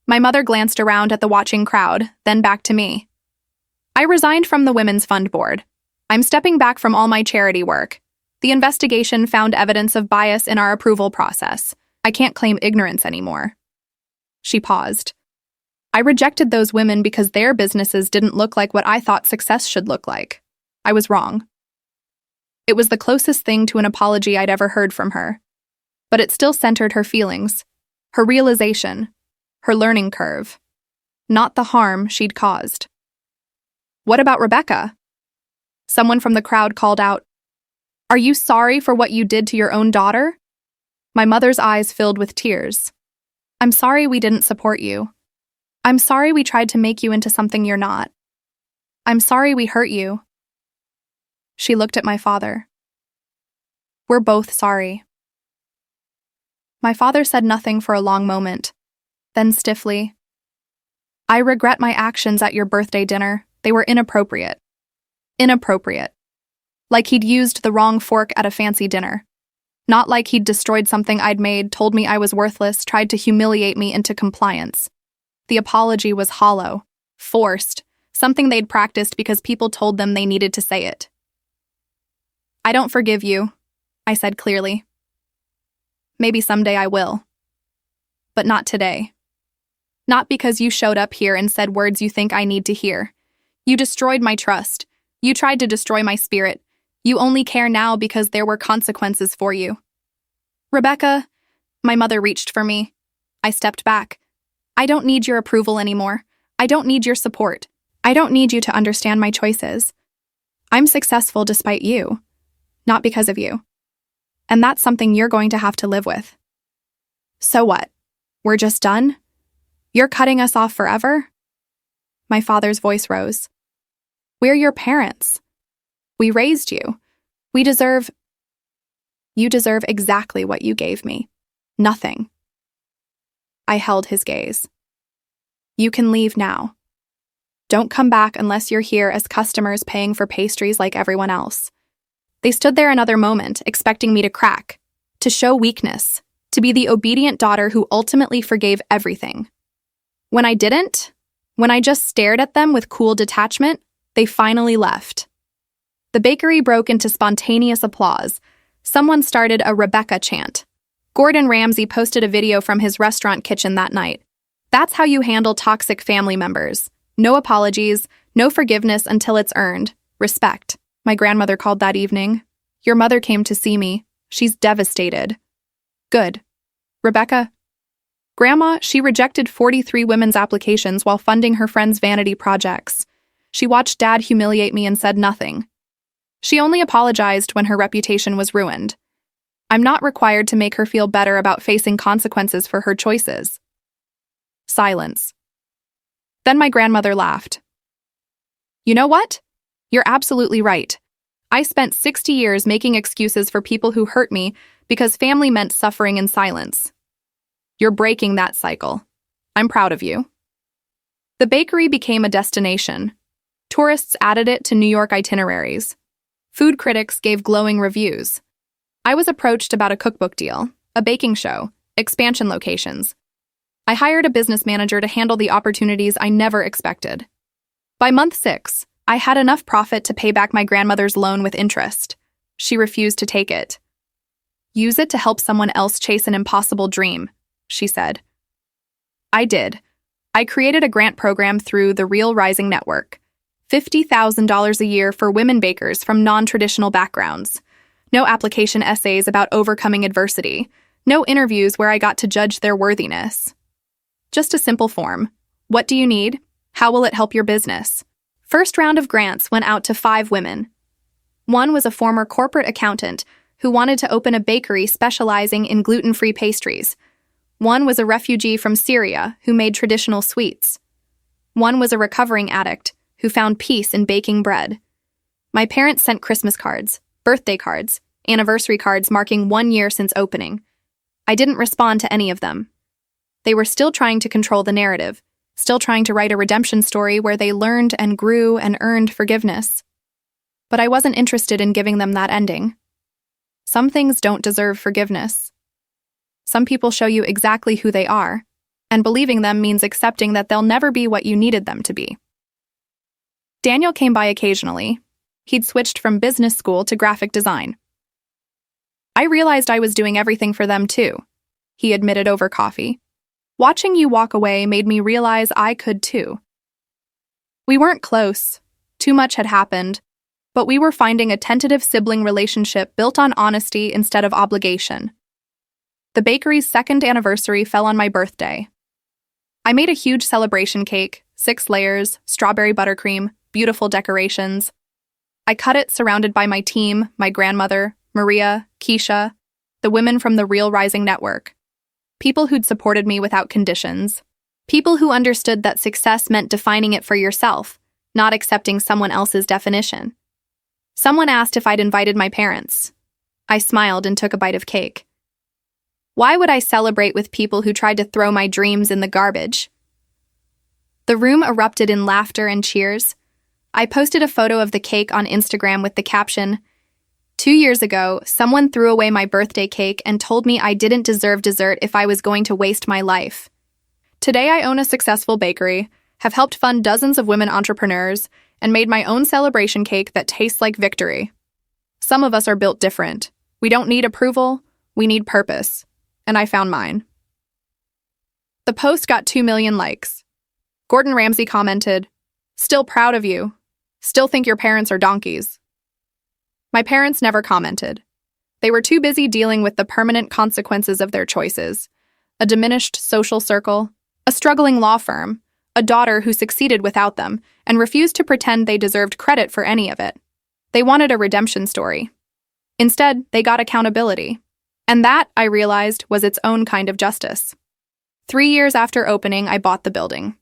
My mother glanced around at the watching crowd, then back to me. I resigned from the Women's Fund Board. I'm stepping back from all my charity work. The investigation found evidence of bias in our approval process. I can't claim ignorance anymore. She paused. I rejected those women because their businesses didn't look like what I thought success should look like. I was wrong. It was the closest thing to an apology I'd ever heard from her. But it still centered her feelings, her realization, her learning curve, not the harm she'd caused. What about Rebecca? Someone from the crowd called out, Are you sorry for what you did to your own daughter? My mother's eyes filled with tears. I'm sorry we didn't support you. I'm sorry we tried to make you into something you're not. I'm sorry we hurt you. She looked at my father. We're both sorry. My father said nothing for a long moment. Then stiffly, I regret my actions at your birthday dinner. They were inappropriate. Inappropriate. Like he'd used the wrong fork at a fancy dinner. Not like he'd destroyed something I'd made, told me I was worthless, tried to humiliate me into compliance. The apology was hollow, forced, something they'd practiced because people told them they needed to say it. I don't forgive you, I said clearly. Maybe someday I will. But not today. Not because you showed up here and said words you think I need to hear. You destroyed my trust. You tried to destroy my spirit. You only care now because there were consequences for you. Rebecca, my mother reached for me. I stepped back. I don't need your approval anymore. I don't need your support. I don't need you to understand my choices. I'm successful despite you, not because of you. And that's something you're going to have to live with. So what? We're just done? You're cutting us off forever? My father's voice rose. We're your parents. We raised you. You deserve exactly what you gave me. Nothing. I held his gaze. You can leave now. Don't come back unless you're here as customers paying for pastries like everyone else. They stood there another moment, expecting me to crack, to show weakness, to be the obedient daughter who ultimately forgave everything. When I didn't, when I just stared at them with cool detachment, they finally left. The bakery broke into spontaneous applause. Someone started a Rebecca chant. Gordon Ramsay posted a video from his restaurant kitchen that night. That's how you handle toxic family members. No apologies, no forgiveness until it's earned. Respect. My grandmother called that evening. Your mother came to see me. She's devastated. Good. Rebecca? Grandma, she rejected 43 women's applications while funding her friends' vanity projects. She watched Dad humiliate me and said nothing. She only apologized when her reputation was ruined. I'm not required to make her feel better about facing consequences for her choices. Silence. Then my grandmother laughed. You know what? You're absolutely right. I spent 60 years making excuses for people who hurt me because family meant suffering in silence. You're breaking that cycle. I'm proud of you. The bakery became a destination. Tourists added it to New York itineraries. Food critics gave glowing reviews. I was approached about a cookbook deal, a baking show, expansion locations. I hired a business manager to handle the opportunities I never expected. By month 6, I had enough profit to pay back my grandmother's loan with interest. She refused to take it. Use it to help someone else chase an impossible dream, she said. I did. I created a grant program through the Real Rising Network. $50,000 a year for women bakers from non-traditional backgrounds. No application essays about overcoming adversity. No interviews where I got to judge their worthiness. Just a simple form. What do you need? How will it help your business? First round of grants went out to 5 women. One was a former corporate accountant who wanted to open a bakery specializing in gluten-free pastries. One was a refugee from Syria who made traditional sweets. One was a recovering addict who found peace in baking bread. My parents sent Christmas cards, birthday cards, anniversary cards marking 1 year since opening. I didn't respond to any of them. They were still trying to control the narrative, still trying to write a redemption story where they learned and grew and earned forgiveness. But I wasn't interested in giving them that ending. Some things don't deserve forgiveness. Some people show you exactly who they are, and believing them means accepting that they'll never be what you needed them to be. Daniel came by occasionally. He'd switched from business school to graphic design. I realized I was doing everything for them too, he admitted over coffee. Watching you walk away made me realize I could too. We weren't close. Too much had happened, but we were finding a tentative sibling relationship built on honesty instead of obligation. The bakery's 2nd anniversary fell on my birthday. I made a huge celebration cake, 6 layers, strawberry buttercream, beautiful decorations. I cut it surrounded by my team, my grandmother, Maria, Keisha, the women from the Real Rising Network. People who'd supported me without conditions. People who understood that success meant defining it for yourself, not accepting someone else's definition. Someone asked if I'd invited my parents. I smiled and took a bite of cake. Why would I celebrate with people who tried to throw my dreams in the garbage? The room erupted in laughter and cheers. I posted a photo of the cake on Instagram with the caption, 2 years ago, someone threw away my birthday cake and told me I didn't deserve dessert if I was going to waste my life. Today I own a successful bakery, have helped fund dozens of women entrepreneurs, and made my own celebration cake that tastes like victory. Some of us are built different. We don't need approval, we need purpose. And I found mine. The post got 2 million likes. Gordon Ramsay commented, "Still proud of you. Still think your parents are donkeys." My parents never commented. They were too busy dealing with the permanent consequences of their choices. A diminished social circle, a struggling law firm, a daughter who succeeded without them and refused to pretend they deserved credit for any of it. They wanted a redemption story. Instead, they got accountability. And that, I realized, was its own kind of justice. 3 years after opening, I bought the building.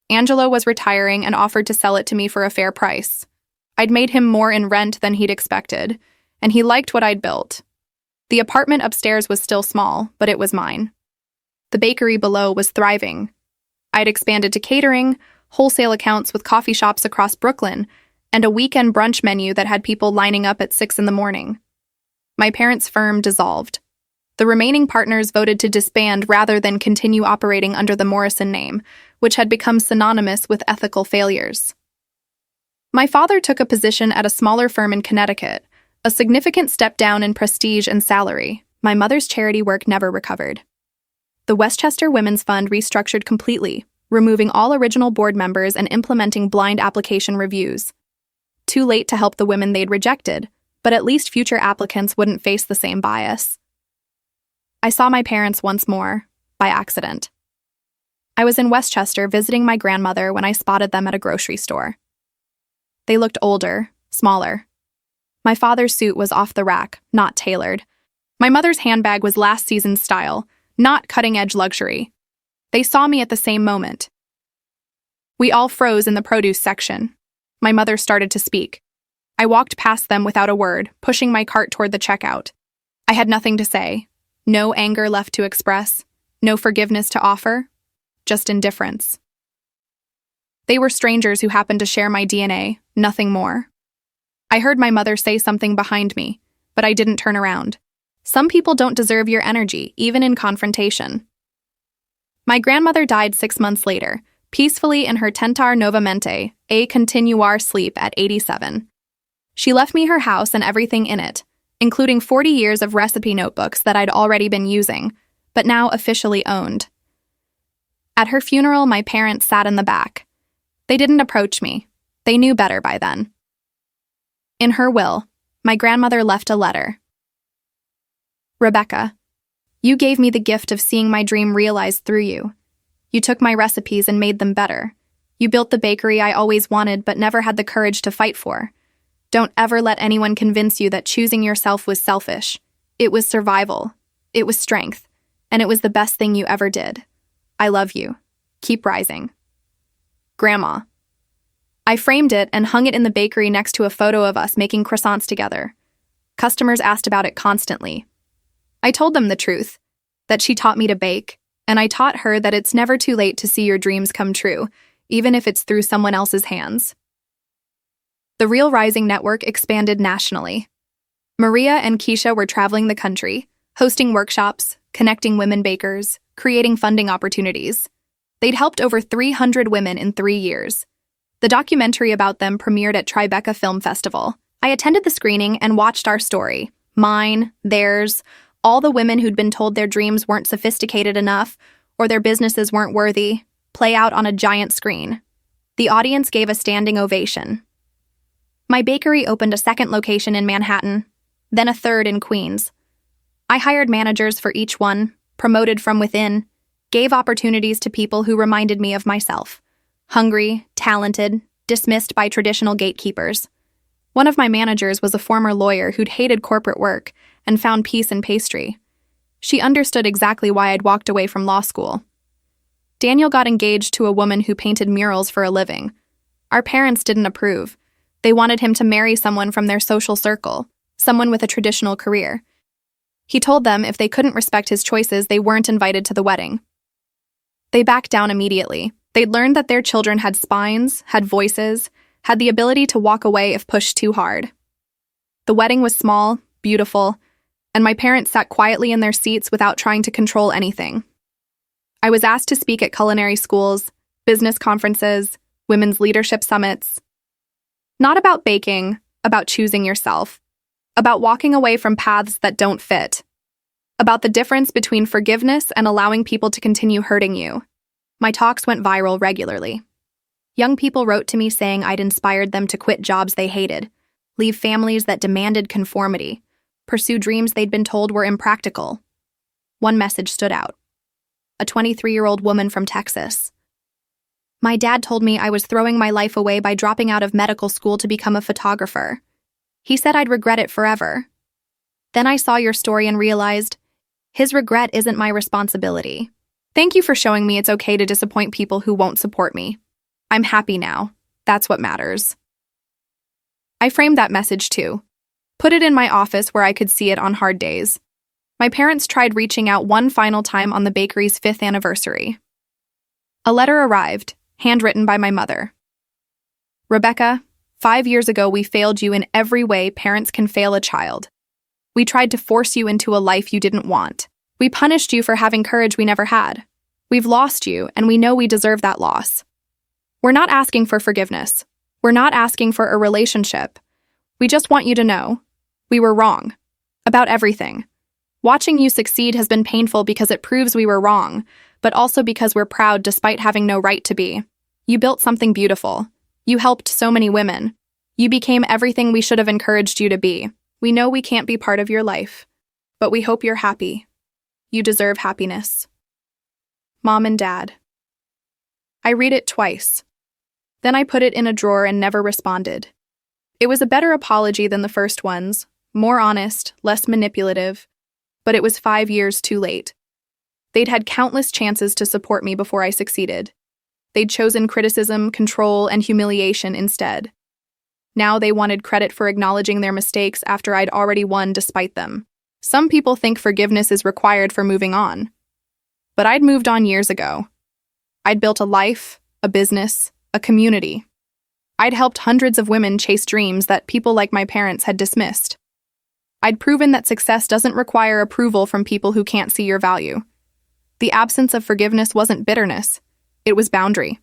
Angelo was retiring and offered to sell it to me for a fair price. I'd made him more in rent than he'd expected, and he liked what I'd built. The apartment upstairs was still small, but it was mine. The bakery below was thriving. I'd expanded to catering, wholesale accounts with coffee shops across Brooklyn, and a weekend brunch menu that had people lining up at 6 in the morning. My parents' firm dissolved. The remaining partners voted to disband rather than continue operating under the Morrison name, which had become synonymous with ethical failures. My father took a position at a smaller firm in Connecticut, a significant step down in prestige and salary. My mother's charity work never recovered. The Westchester Women's Fund restructured completely, removing all original board members and implementing blind application reviews. Too late to help the women they'd rejected, but at least future applicants wouldn't face the same bias. I saw my parents once more, by accident. I was in Westchester visiting my grandmother when I spotted them at a grocery store. They looked older, smaller. My father's suit was off the rack, not tailored. My mother's handbag was last season's style, not cutting-edge luxury. They saw me at the same moment. We all froze in the produce section. My mother started to speak. I walked past them without a word, pushing my cart toward the checkout. I had nothing to say. No anger left to express, no forgiveness to offer, just indifference. They were strangers who happened to share my DNA, nothing more. I heard my mother say something behind me, but I didn't turn around. Some people don't deserve your energy, even in confrontation. My grandmother died 6 months later, peacefully in her tentar novamente, a continuar sleep at 87. She left me her house and everything in it, including 40 years of recipe notebooks that I'd already been using, but now officially owned. At her funeral, my parents sat in the back. They didn't approach me. They knew better by then. In her will, my grandmother left a letter. Rebecca, you gave me the gift of seeing my dream realized through you. You took my recipes and made them better. You built the bakery I always wanted but never had the courage to fight for. Don't ever let anyone convince you that choosing yourself was selfish. It was survival. It was strength. And it was the best thing you ever did. I love you. Keep rising. Grandma. I framed it and hung it in the bakery next to a photo of us making croissants together. Customers asked about it constantly. I told them the truth, that she taught me to bake, and I taught her that it's never too late to see your dreams come true, even if it's through someone else's hands. The Real Rising network expanded nationally. Maria and Keisha were traveling the country, hosting workshops, connecting women bakers, creating funding opportunities. They'd helped over 300 women in 3 years. The documentary about them premiered at Tribeca Film Festival. I attended the screening and watched our story, mine, theirs, all the women who'd been told their dreams weren't sophisticated enough or their businesses weren't worthy, play out on a giant screen. The audience gave a standing ovation. My bakery opened a second location in Manhattan, then a third in Queens. I hired managers for each one, promoted from within, gave opportunities to people who reminded me of myself. Hungry, talented, dismissed by traditional gatekeepers. One of my managers was a former lawyer who'd hated corporate work and found peace in pastry. She understood exactly why I'd walked away from law school. Daniel got engaged to a woman who painted murals for a living. Our parents didn't approve. They wanted him to marry someone from their social circle, someone with a traditional career. He told them if they couldn't respect his choices, they weren't invited to the wedding. They backed down immediately. They'd learned that their children had spines, had voices, had the ability to walk away if pushed too hard. The wedding was small, beautiful, and my parents sat quietly in their seats without trying to control anything. I was asked to speak at culinary schools, business conferences, women's leadership summits. Not about baking, about choosing yourself, about walking away from paths that don't fit, about the difference between forgiveness and allowing people to continue hurting you. My talks went viral regularly. Young people wrote to me saying I'd inspired them to quit jobs they hated, leave families that demanded conformity, pursue dreams they'd been told were impractical. One message stood out. A 23-year-old woman from Texas. My dad told me I was throwing my life away by dropping out of medical school to become a photographer. He said I'd regret it forever. Then I saw your story and realized his regret isn't my responsibility. Thank you for showing me it's okay to disappoint people who won't support me. I'm happy now. That's what matters. I framed that message too. Put it in my office where I could see it on hard days. My parents tried reaching out one final time on the bakery's 5th anniversary. A letter arrived, handwritten by my mother. Rebecca, 5 years ago, we failed you in every way parents can fail a child. We tried to force you into a life you didn't want. We punished you for having courage we never had. We've lost you, and we know we deserve that loss. We're not asking for forgiveness. We're not asking for a relationship. We just want you to know we were wrong about everything. Watching you succeed has been painful because it proves we were wrong, but also because we're proud despite having no right to be. You built something beautiful. You helped so many women. You became everything we should have encouraged you to be. We know we can't be part of your life, but we hope you're happy. You deserve happiness. Mom and Dad. I read it twice. Then I put it in a drawer and never responded. It was a better apology than the first ones, more honest, less manipulative, but it was 5 years too late. They'd had countless chances to support me before I succeeded. They'd chosen criticism, control, and humiliation instead. Now they wanted credit for acknowledging their mistakes after I'd already won despite them. Some people think forgiveness is required for moving on. But I'd moved on years ago. I'd built a life, a business, a community. I'd helped hundreds of women chase dreams that people like my parents had dismissed. I'd proven that success doesn't require approval from people who can't see your value. The absence of forgiveness wasn't bitterness. It was boundary.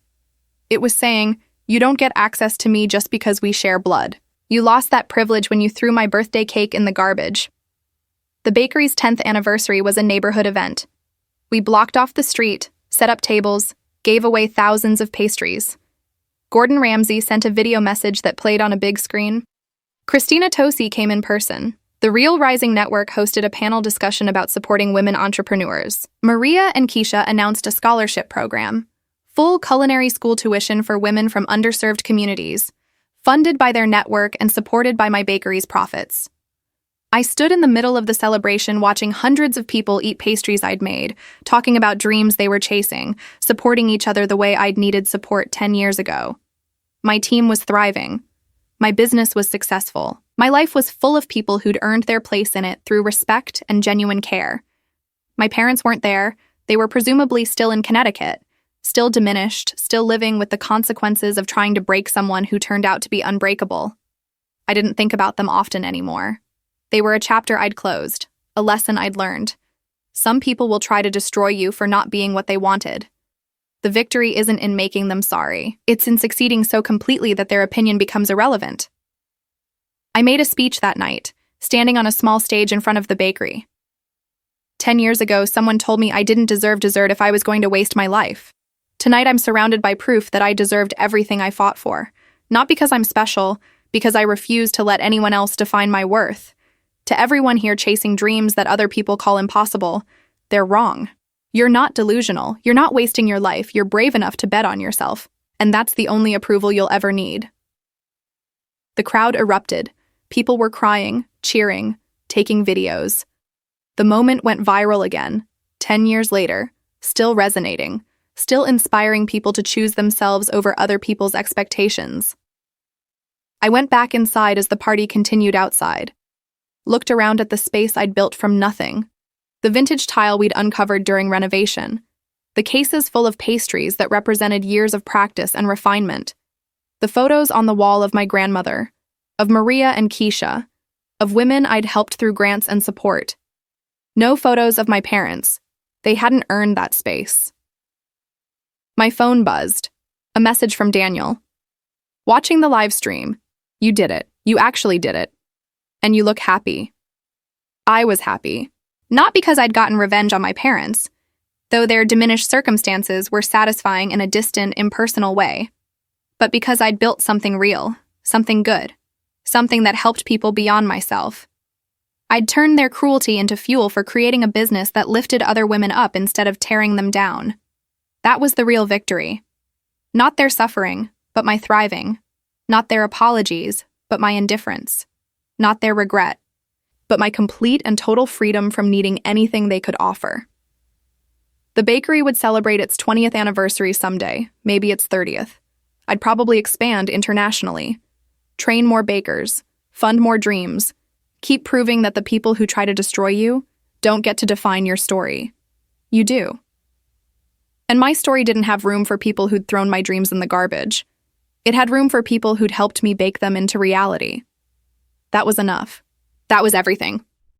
It was saying, you don't get access to me just because we share blood. You lost that privilege when you threw my birthday cake in the garbage. The bakery's 10th anniversary was a neighborhood event. We blocked off the street, set up tables, gave away thousands of pastries. Gordon Ramsay sent a video message that played on a big screen. Christina Tosi came in person. The Real Rising Network hosted a panel discussion about supporting women entrepreneurs. Maria and Keisha announced a scholarship program. Full culinary school tuition for women from underserved communities, funded by their network and supported by my bakery's profits. I stood in the middle of the celebration watching hundreds of people eat pastries I'd made, talking about dreams they were chasing, supporting each other the way I'd needed support 10 years ago. My team was thriving. My business was successful. My life was full of people who'd earned their place in it through respect and genuine care. My parents weren't there. They were presumably still in Connecticut. Still diminished, still living with the consequences of trying to break someone who turned out to be unbreakable. I didn't think about them often anymore. They were a chapter I'd closed, a lesson I'd learned. Some people will try to destroy you for not being what they wanted. The victory isn't in making them sorry. It's in succeeding so completely that their opinion becomes irrelevant. I made a speech that night, standing on a small stage in front of the bakery. 10 years ago, someone told me I didn't deserve dessert if I was going to waste my life. Tonight, I'm surrounded by proof that I deserved everything I fought for. Not because I'm special, because I refuse to let anyone else define my worth. To everyone here chasing dreams that other people call impossible, they're wrong. You're not delusional. You're not wasting your life. You're brave enough to bet on yourself. And that's the only approval you'll ever need. The crowd erupted. People were crying, cheering, taking videos. The moment went viral again, 10 years later, still resonating. Still inspiring people to choose themselves over other people's expectations. I went back inside as the party continued outside. Looked around at the space I'd built from nothing. The vintage tile we'd uncovered during renovation. The cases full of pastries that represented years of practice and refinement. The photos on the wall of my grandmother, of Maria and Keisha, of women I'd helped through grants and support. No photos of my parents. They hadn't earned that space. My phone buzzed. A message from Daniel. Watching the live stream. You did it. You actually did it. And you look happy. I was happy. Not because I'd gotten revenge on my parents, though their diminished circumstances were satisfying in a distant, impersonal way, but because I'd built something real, something good, something that helped people beyond myself. I'd turned their cruelty into fuel for creating a business that lifted other women up instead of tearing them down. That was the real victory. Not their suffering, but my thriving. Not their apologies, but my indifference. Not their regret, but my complete and total freedom from needing anything they could offer. The bakery would celebrate its 20th anniversary someday, maybe its 30th. I'd probably expand internationally. Train more bakers, fund more dreams, keep proving that the people who try to destroy you don't get to define your story. You do. And my story didn't have room for people who'd thrown my dreams in the garbage. It had room for people who'd helped me bake them into reality. That was enough. That was everything.